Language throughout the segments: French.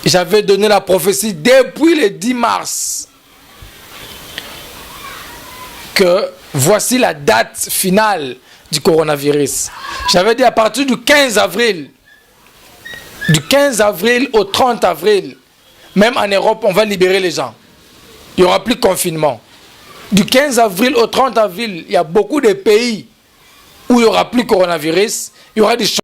J'avais donné la prophétie depuis le 10 mars que voici la date finale du coronavirus. J'avais dit à partir du 15 avril, du 15 avril au 30 avril, même en Europe, on va libérer les gens. Il n'y aura plus de confinement. Du 15 avril au 30 avril, il y a beaucoup de pays où il n'y aura plus de coronavirus. Il y aura des changements.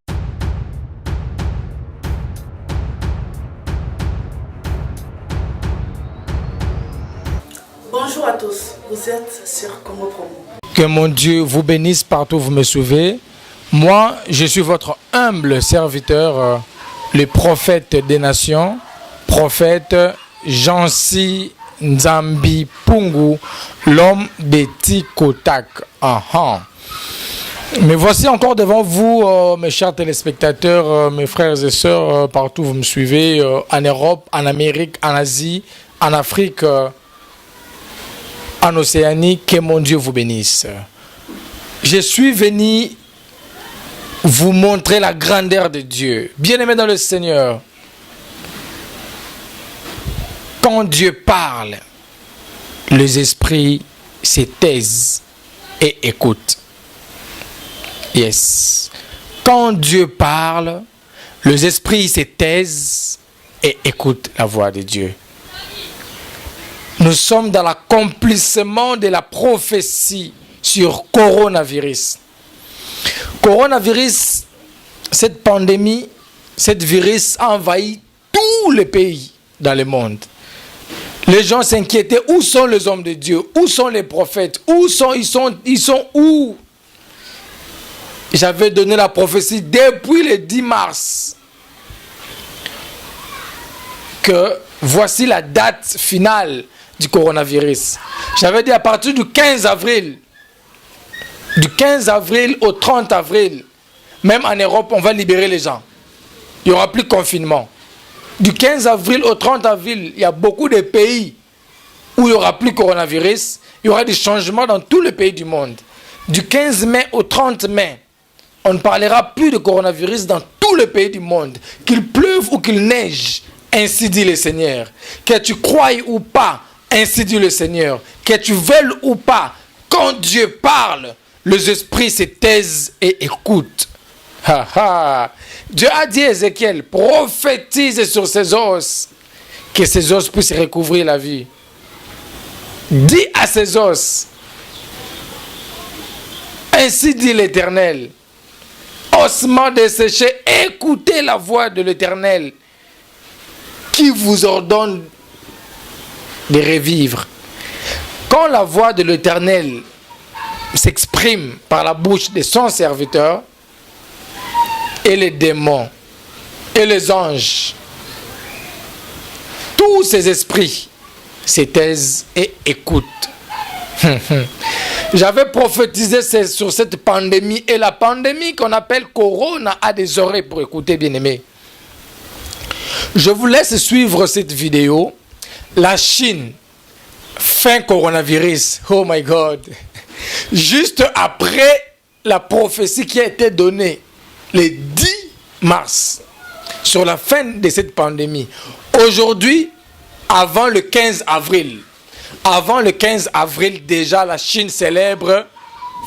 Bonjour à tous, vous êtes sur Congo Promo. Que mon Dieu vous bénisse partout où vous me suivez. Moi, je suis votre humble serviteur, le prophète des nations, prophète Jansi Nzambi Pungu, l'homme de Tikotak. Mais voici encore devant vous, mes chers téléspectateurs, mes frères et sœurs, partout où vous me suivez, en Europe, en Amérique, en Asie, en Afrique, en Océanie, que mon Dieu vous bénisse. Je suis venu vous montrer la grandeur de Dieu. Bien-aimés dans le Seigneur, quand Dieu parle, les esprits se taisent et écoutent. Yes. Quand Dieu parle, les esprits se taisent et écoutent la voix de Dieu. Nous sommes dans l'accomplissement de la prophétie sur coronavirus. Coronavirus, cette pandémie, cette virus a envahi tous les pays dans le monde. Les gens s'inquiétaient, où sont les hommes de Dieu? Où sont les prophètes? Ils sont où? J'avais donné la prophétie depuis le 10 mars que voici la date finale du coronavirus. J'avais dit à partir du 15 avril, du 15 avril au 30 avril, même en Europe, on va libérer les gens. Il n'y aura plus de confinement. Du 15 avril au 30 avril, il y a beaucoup de pays où il n'y aura plus de coronavirus. Il y aura des changements dans tous les pays du monde. Du 15 mai au 30 mai, on ne parlera plus de coronavirus dans tous les pays du monde. Qu'il pleuve ou qu'il neige, ainsi dit le Seigneur. Que tu croies ou pas, ainsi dit le Seigneur. Que tu veuilles ou pas, quand Dieu parle, les esprits se taisent et écoutent. Dieu a dit à Ézéchiel, prophétise sur ses os, que ses os puissent recouvrir la vie. Dis à ses os, ainsi dit l'Éternel, ossements desséchés, écoutez la voix de l'Éternel, qui vous ordonne de revivre. Quand la voix de l'Éternel s'exprime par la bouche de son serviteur, et les démons, et les anges, tous ces esprits se taisent et écoutent. J'avais prophétisé sur cette pandémie, et la pandémie qu'on appelle Corona a des oreilles pour écouter, bien-aimés. Je vous laisse suivre cette vidéo. La Chine, fin coronavirus, oh my God. Juste après la prophétie qui a été donnée le 10 mars sur la fin de cette pandémie. Aujourd'hui, avant le 15 avril, déjà la Chine célèbre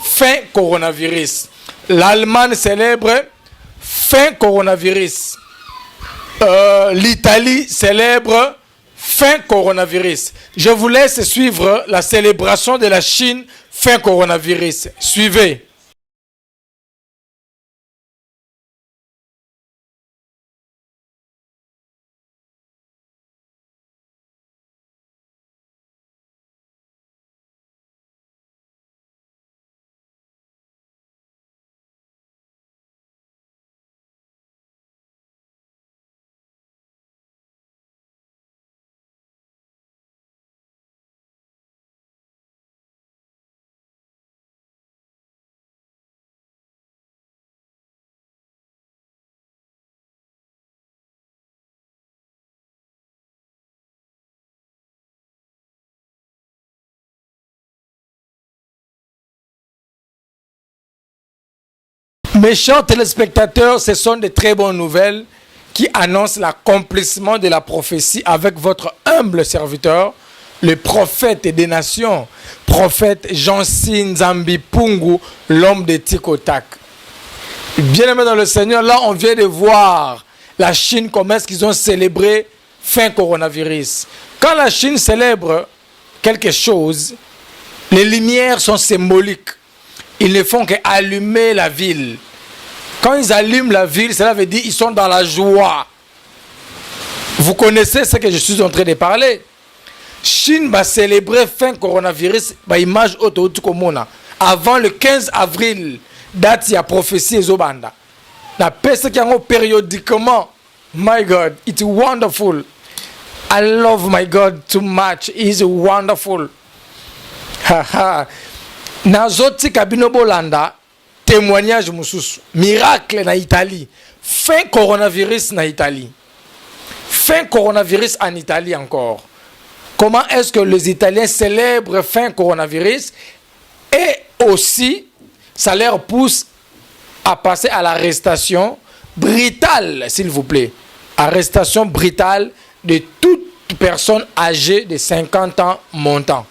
fin coronavirus. L'Allemagne célèbre fin coronavirus. L'Italie célèbre fin coronavirus. Je vous laisse suivre la célébration de la Chine fin coronavirus. Suivez. Mes chers téléspectateurs, ce sont de très bonnes nouvelles qui annonce l'accomplissement de la prophétie avec votre humble serviteur, le prophète des nations, prophète Jansi Nzambi Pungu, l'homme de Tikotak. Bien-aimés dans le Seigneur, là on vient de voir la Chine, comment est-ce qu'ils ont célébré fin coronavirus. Quand la Chine célèbre quelque chose, les lumières sont symboliques. Ils ne font qu'allumer la ville. Quand ils allument la ville, cela veut dire qu'ils sont dans la joie. Vous connaissez ce que je suis en train de parler. Chine va célébrer fin coronavirus, image autoutukomona. Avant le 15 avril, date il y a prophétie ezobanda. La peste qui a périodiquement. My God, it's wonderful. I love my God too much. He's wonderful. Haha. Nazoti kabino bolanda. Témoignage mususu. Miracle na Italie. Fin coronavirus na Italie. Fin coronavirus en Italie encore. Comment est-ce que les Italiens célèbrent fin coronavirus? Et aussi, ça leur pousse à passer à l'arrestation brutale, s'il vous plaît. Arrestation brutale de toute personne âgée de 50 ans montant.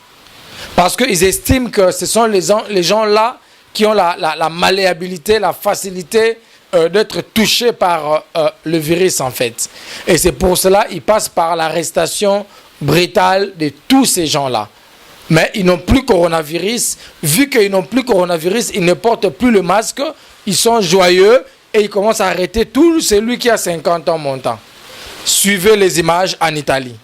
Parce qu'ils estiment que ce sont les gens là qui ont la malléabilité, la facilité d'être touchés par le virus en fait. Et c'est pour cela qu'ils passent par l'arrestation brutale de tous ces gens-là. Mais ils n'ont plus coronavirus. Vu qu'ils n'ont plus coronavirus, ils ne portent plus le masque. Ils sont joyeux et ils commencent à arrêter tout celui qui a 50 ans montant. Suivez les images en Italie.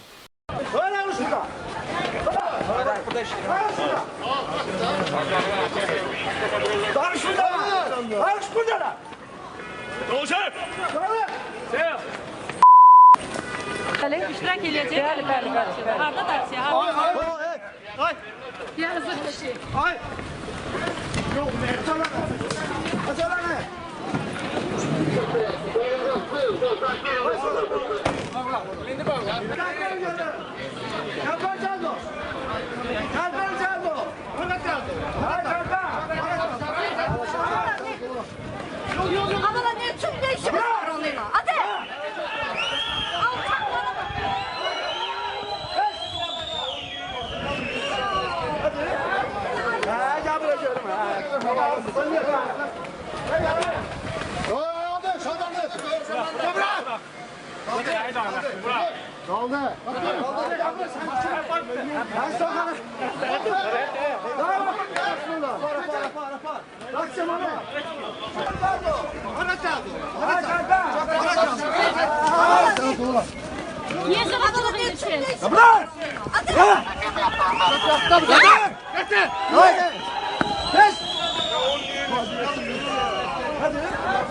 İştirak edecek. Harda taksiye. Ya hazır bir şey. Ama da ne çok değişik var onunla. Hadi. Niye sana geçeceğiz? Adı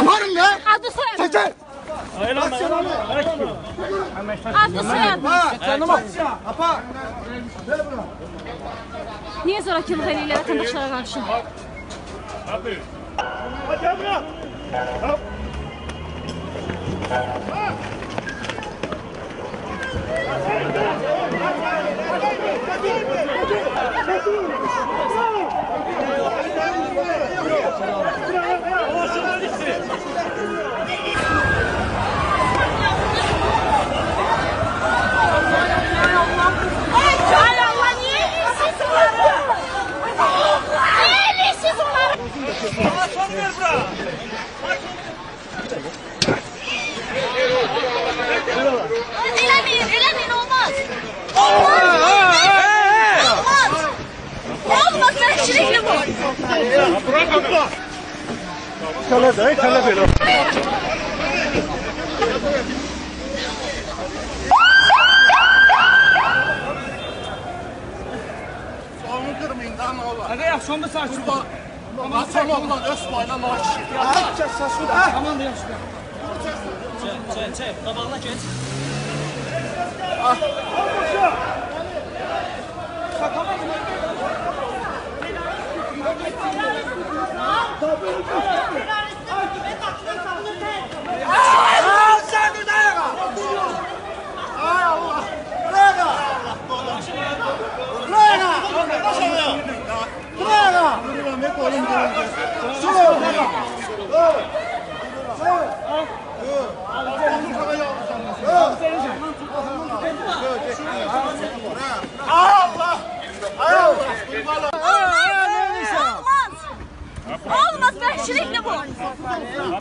soyadı. Adı soyadı. Niye zorakılık eliyle vatandaşlara karşı? Elemeyin olmaz. Olmaz ben şirikli bu. Bırak onu. Kale böyle. Sonunu kırmayın daha ne olur. Aga yaxşı olmasa şurada. Nasıl olan Özbay'la marş. Tamam da yaxşı. Çek, qabağına geç. Sen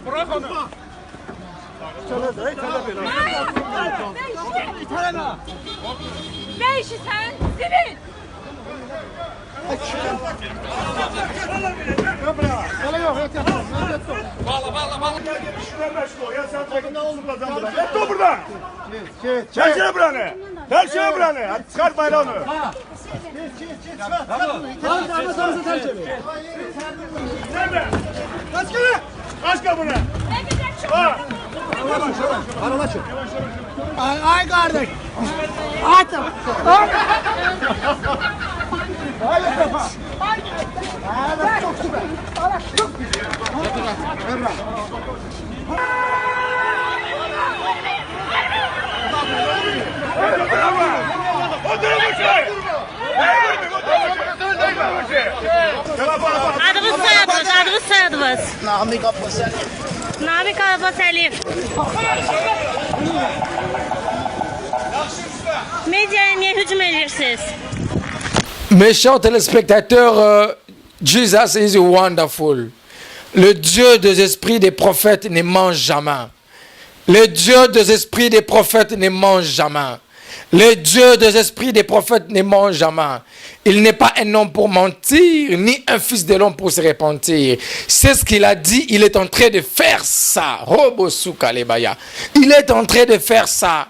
Bırak onu. Ne işi sen? Sivil! Dur buradan. Çekil buranı. Çekil buranı. Hadi çıkar bayrağını. Nerede? Kaç kapını. Ay kardeş. Atım. Adınız soyadınız, adınız soyadınız. Namık Abbaseli. Namık Abbas Əliyev. Medyaya niye hücum edirsiniz? Mes chers téléspectateurs, Jesus is wonderful. Le Dieu des esprits des prophètes ne mange jamais. Le Dieu des esprits des prophètes ne mange jamais. Le Dieu des esprits des prophètes ne mange jamais. Il n'est pas un homme pour mentir, ni un fils de l'homme pour se repentir. C'est ce qu'il a dit, il est en train de faire ça. Il est en train de faire ça.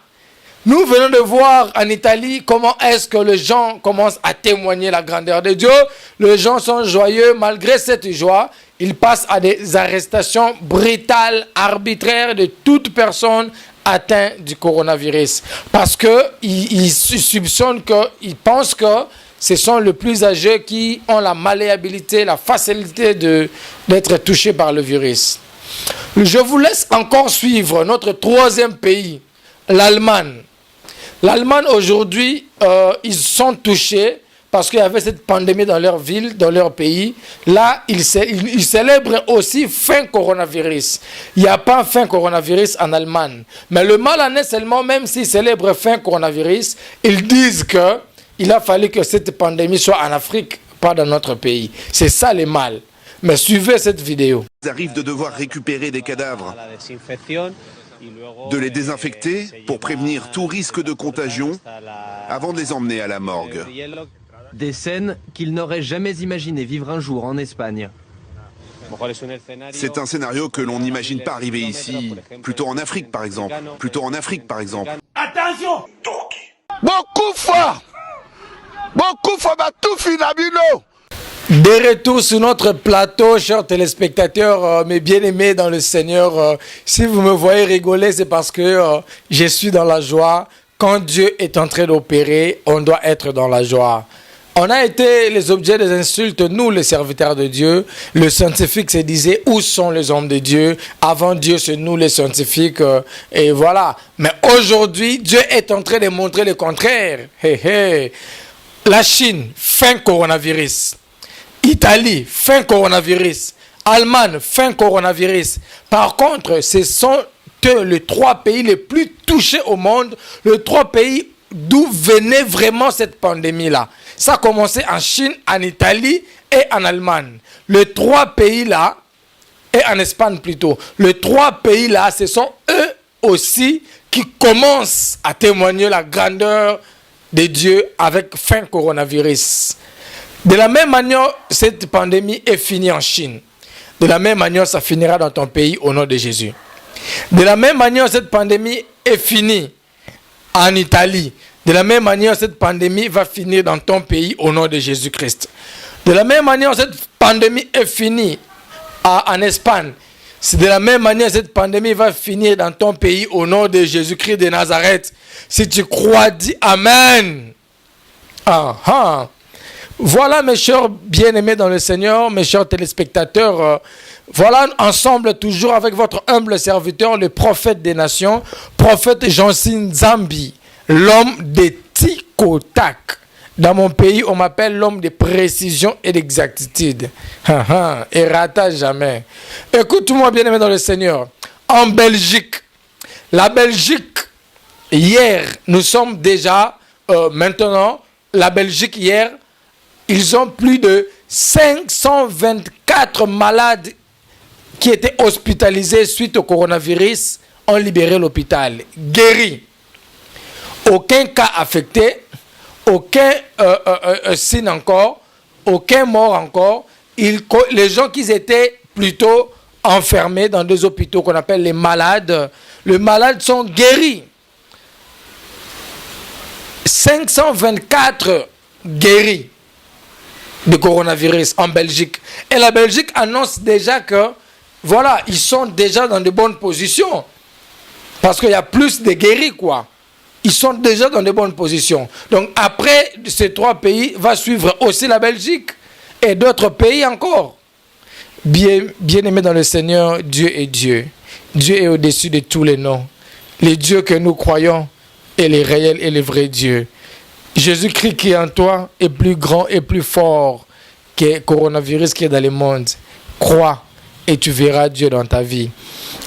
Nous venons de voir en Italie comment est-ce que les gens commencent à témoigner la grandeur de Dieu. Les gens sont joyeux. Malgré cette joie, ils passent à des arrestations brutales, arbitraires de toute personne atteinte du coronavirus. Parce qu'ils soupçonnent, ils pensent que ce sont les plus âgés qui ont la malléabilité, la facilité d'être touchés par le virus. Je vous laisse encore suivre notre troisième pays, l'Allemagne. L'Allemagne aujourd'hui, ils sont touchés parce qu'il y avait cette pandémie dans leur ville, dans leur pays. Là, ils célèbrent aussi fin coronavirus. Il n'y a pas fin coronavirus en Allemagne. Mais le mal en est seulement, même s'ils célèbrent fin coronavirus, ils disent qu'il a fallu que cette pandémie soit en Afrique, pas dans notre pays. C'est ça le mal. Mais suivez cette vidéo. Il arrive de devoir récupérer des cadavres, de les désinfecter pour prévenir tout risque de contagion avant de les emmener à la morgue. Des scènes qu'il n'aurait jamais imaginé vivre un jour en Espagne. C'est un scénario que l'on n'imagine pas arriver ici, plutôt en Afrique par exemple. Plutôt en Afrique par exemple. Attention. Beaucoup fort tout finabino. De retour sur notre plateau, chers téléspectateurs, mes bien-aimés dans le Seigneur, si vous me voyez rigoler, c'est parce que je suis dans la joie. Quand Dieu est en train d'opérer, on doit être dans la joie. On a été les objets des insultes, nous les serviteurs de Dieu. Le scientifique se disait, où sont les hommes de Dieu? Avant Dieu, c'est nous les scientifiques. Et voilà. Mais aujourd'hui, Dieu est en train de montrer le contraire. La Chine, fin coronavirus. Italie, fin coronavirus. Allemagne, fin coronavirus. Par contre, ce sont les trois pays les plus touchés au monde, les trois pays d'où venait vraiment cette pandémie-là. Ça a commencé en Chine, en Italie et en Allemagne. Les trois pays-là, et en Espagne plutôt, les trois pays-là, ce sont eux aussi qui commencent à témoigner la grandeur de Dieu avec fin coronavirus. De la même manière, cette pandémie est finie en Chine. De la même manière, ça finira dans ton pays au nom de Jésus. De la même manière, cette pandémie est finie en Italie. De la même manière, cette pandémie va finir dans ton pays au nom de Jésus-Christ. De la même manière, cette pandémie est finie en Espagne. De la même manière, cette pandémie va finir dans ton pays au nom de Jésus-Christ de Nazareth. Si tu crois, dis Amen. Voilà mes chers bien-aimés dans le Seigneur, mes chers téléspectateurs, voilà ensemble toujours avec votre humble serviteur, le prophète des nations, prophète Jansin Zambi, l'homme des Tikotak. Dans mon pays, on m'appelle l'homme de précision et d'exactitude. Et rata jamais. Écoute-moi bien-aimé dans le Seigneur. En Belgique, la Belgique, hier, nous sommes déjà, maintenant, la Belgique hier, ils ont plus de 524 malades qui étaient hospitalisés suite au coronavirus ont libéré l'hôpital. Guéris. Aucun cas affecté, aucun signe encore, aucun mort encore. Les gens qui étaient plutôt enfermés dans des hôpitaux qu'on appelle les malades sont guéris. 524 guéris de coronavirus en Belgique. Et la Belgique annonce déjà que, voilà, ils sont déjà dans de bonnes positions. Parce qu'il y a plus de guéris, quoi. Ils sont déjà dans de bonnes positions. Donc, après ces 3 pays, va suivre aussi la Belgique et d'autres pays encore. Bien-aimés dans le Seigneur, Dieu est Dieu. Dieu est au-dessus de tous les noms. Les dieux que nous croyons est le réel et le vrai Dieu. Jésus-Christ qui est en toi est plus grand et plus fort que le coronavirus qui est dans le monde. Crois et tu verras Dieu dans ta vie.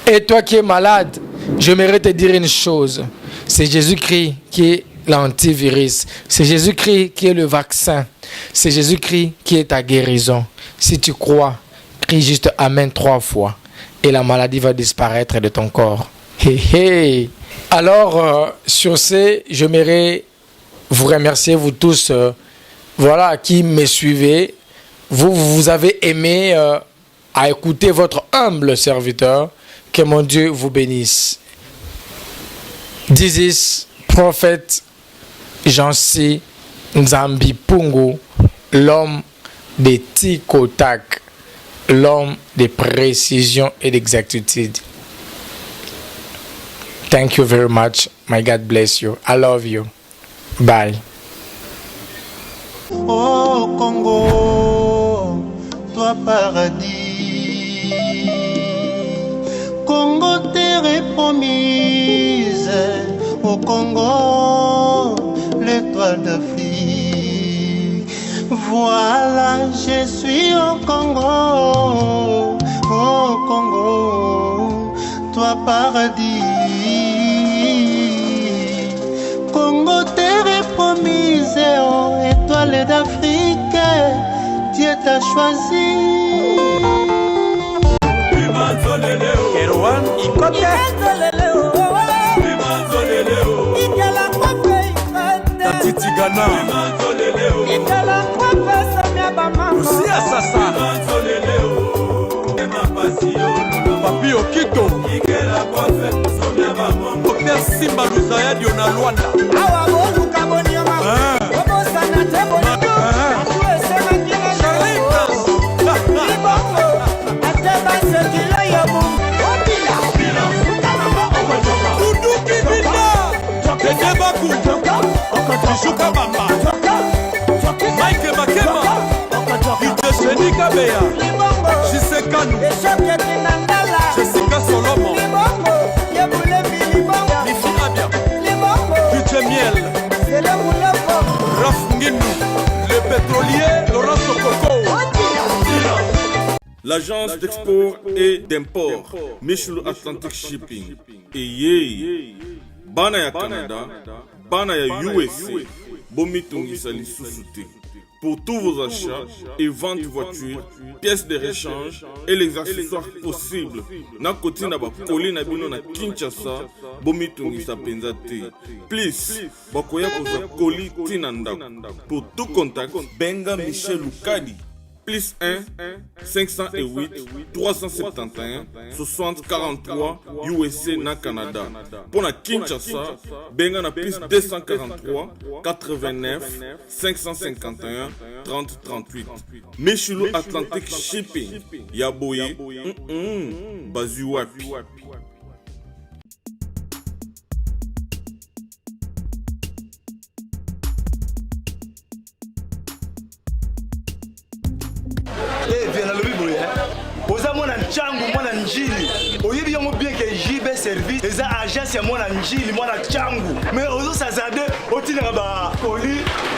Et toi qui es malade, j'aimerais te dire une chose. C'est Jésus-Christ qui est l'antivirus. C'est Jésus-Christ qui est le vaccin. C'est Jésus-Christ qui est ta guérison. Si tu crois, crie juste Amen 3 fois et la maladie va disparaître de ton corps. Hey, hey. Alors, sur ce, j'aimerais vous remercier, vous tous, voilà, qui me suivez. Vous avez aimé à écouter votre humble serviteur. Que mon Dieu vous bénisse. This is Prophet Jansi Nzambi Pungu, l'homme de Tikotak, l'homme de précision et d'exactitude. Thank you very much. My God bless you. I love you. Bye. Oh Congo, toi paradis. Congo, terre promise. Au Congo, l'étoile d'Afrique. Voilà, je suis au Congo. Au Congo, toi paradis. Congo, terre promise, oh, étoile d'Afrique, Dieu t'a choisi. Papi Okito Dr Simba Luzaya Diona Luanda Awa bolu kaboni oma Obo sana te boni Atue sema kina Charlita Libongo Ateba sekilo yobu Obila Uduki Binda Dede Baku Bishuka Bamba Mike Makema Itesheni Kabeya Shisekanu Jessica Solomon Mifi Abia Budget Miel Raf Nginu Le pétrolier Laurent Sokoko L'agence d'export et d'import Michel Atlantic Shipping Eye Bana ya Canada Bana ya USA Bomitungisa Lisusuti. Pour tous vos achats et ventes de voitures, pièces de rechange et les accessoires possibles. Na koti na ba koli na bino na Kinshasa, bomitungisa penza te. Please, bakoya koza koli tinanda. Pour tout contact, benga Michel Lukadi. Plus 1 508 371 60 43 USA na Canada. Pour la Kinshasa, benga na plus 243 89 551 30 38. Michelo Atlantic Shipping. Yaboye. Bazuwapi. Oza mwana nchangu mwana njili oyebi yango bien que JB service eza agence ya mwana njili mwana changu mais ozo sazade otinaka ba koli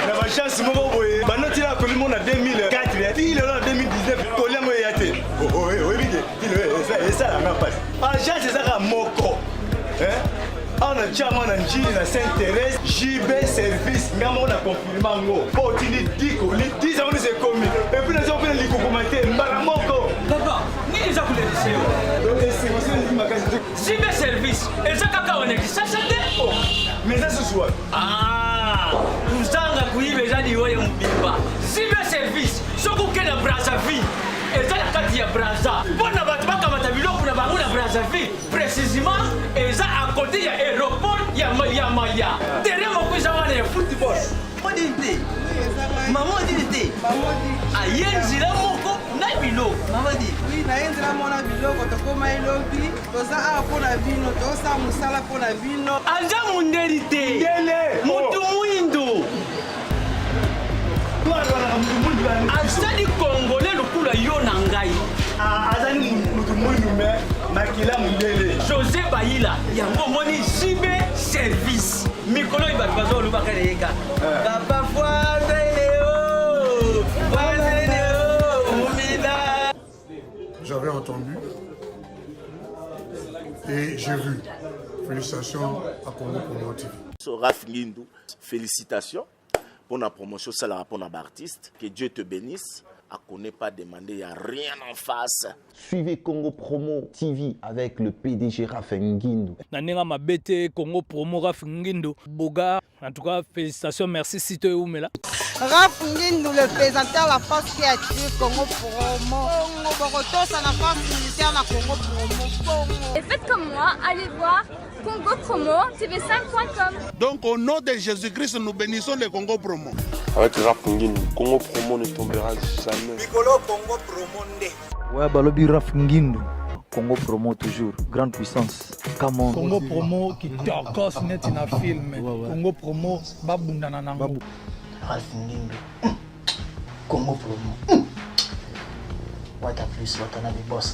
na ba chance moko boye banoti la koli mona 2004 ti le 2019 koli yango ya te oyebi ke esa la ngapa agence eza moko on a déjà mwana njili na Saint-Thérèse JB service ngamo na confirmer ngo otindi diko li 10 ans c'est commis et puis les gens veulent li commenter mbala moko papa ni eza kulerise yo zibe service eza kaka wanekisasa te mais ça ce soir kuzanga kuyiba eza liyo ya mobimba zibe service soki okende Brazzaville eza na kati ya Brazza mpona bato bakamata biloko na bango na Brazzaville précisément eza à côté ya aéroport ya Maya terrain moko eza wana ya football odili te mama odili te aye nzela moko na biloko mamadi oui naye nzela mona biloko tokóma elobi toza awa mpona bino tosala mosala mpona bino aza mundeli te mutu mwindu azali congolais lokula yo na ngai azali mutu mwindu me makila mundele José Bayila yango moni zibe service mikolo oyo bato bazolobaka leyeka papa foizeleo umida. J'avais entendu et j'ai vu. Félicitations à Congo Promo TV. Raf Ngindu, félicitations pour la promotion, c'est la pour l'artiste. Que Dieu te bénisse. À connaît pas demander, il n'y a rien en face. Suivez Congo Promo TV avec le PDG Raf Ngindu. Nanenga mabete Congo Promo Raf Ngindu. Boga, en tout cas, félicitations, merci Sito Oumela. Raf Ngindu, le présentateur de la force créative Congo Promo. Boroto, c'est la force militaire de Congo Promo. Et faites comme moi, allez voir Congo Promo, tv5.com. Donc au nom de Jésus-Christ, nous bénissons le Congo Promo. Avec Raf Ngindu, Congo Promo ne tombera jamais. Mikolo Congo Promo nde. Ouais, balobi Raf Ngindu. Congo Promo toujours, grande puissance. Come on. Congo Promo qui torcos net in a film. Congo Promo babunda na nango. Raf Ngindu. Congo Promo. What a plus, what a boss.